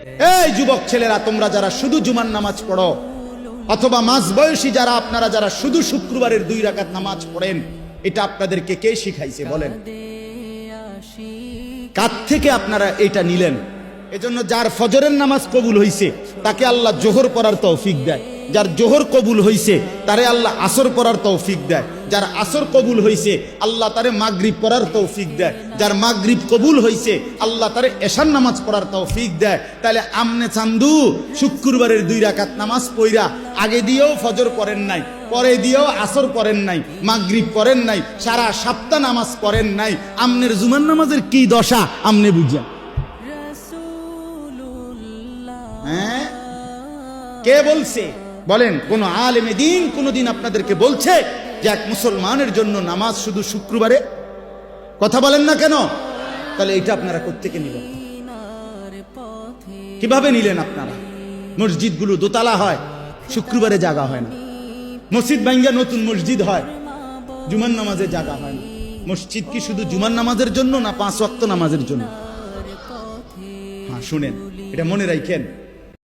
এই যুবক ছেলেরা, তোমরা যারা শুধু জুমার নামাজ পড়ো, অথবা মাঝ বয়সী যারা, আপনারা যারা শুধু শুক্রবারের 2 রাকাত নামাজ পড়েন, এটা আপনাদেরকে কে শিখাইছে বলেন? কার থেকে আপনারা এটা নিলেন? এজন্য যার ফজরের নামাজ কবুল হইছে তাকে আল্লাহ জোহর পড়ার তৌফিক দেয়, যার জোহর কবুল হইছে তারে আল্লাহ আসর পড়ার তৌফিক দেয়, যার আসর কবুল হইছে আল্লাহ তারে মাগরিব পড়ার তৌফিক দেয়, যার মাগরিব কবুল হইছে আল্লাহ তারে এশার নামাজ পড়ার তৌফিক দেয়। তাহলে আমনে চান্দু শুক্রবারের 2 রাকাত নামাজ পইরা আগে দিয়েও ফজর পড়েন নাই, পরে দিয়েও আসর পড়েন নাই, মাগরিব পড়েন নাই, সারা সপ্তাহ নামাজ পড়েন নাই, আমনের জুমার নামাজের কি দশা আমনে বুঝা? হ্যাঁ, কে বলছে বলেন? কোন আলেমে দিন কোনদিন আপনাদেরকে বলছে যে এক মুসলমানের জন্য নামাজ শুধু শুক্রবারে? কথা বলেন না কেন? তাহলে এটা আপনারা কোত্থেকে নিলেন? কিভাবে নিলেন আপনারা? মসজিদগুলো দোতলা হয়, শুক্রবারে জায়গা হয় না। মসজিদ ভাঙ্গা নতুন মসজিদ হয়, জুমার নামাজে জায়গা হয় না। মসজিদ কি শুধু জুমার নামাজের জন্য না 5 ওয়াক্ত নামাজের জন্য? হ্যাঁ শুনেন, এটা মনে রাখেন।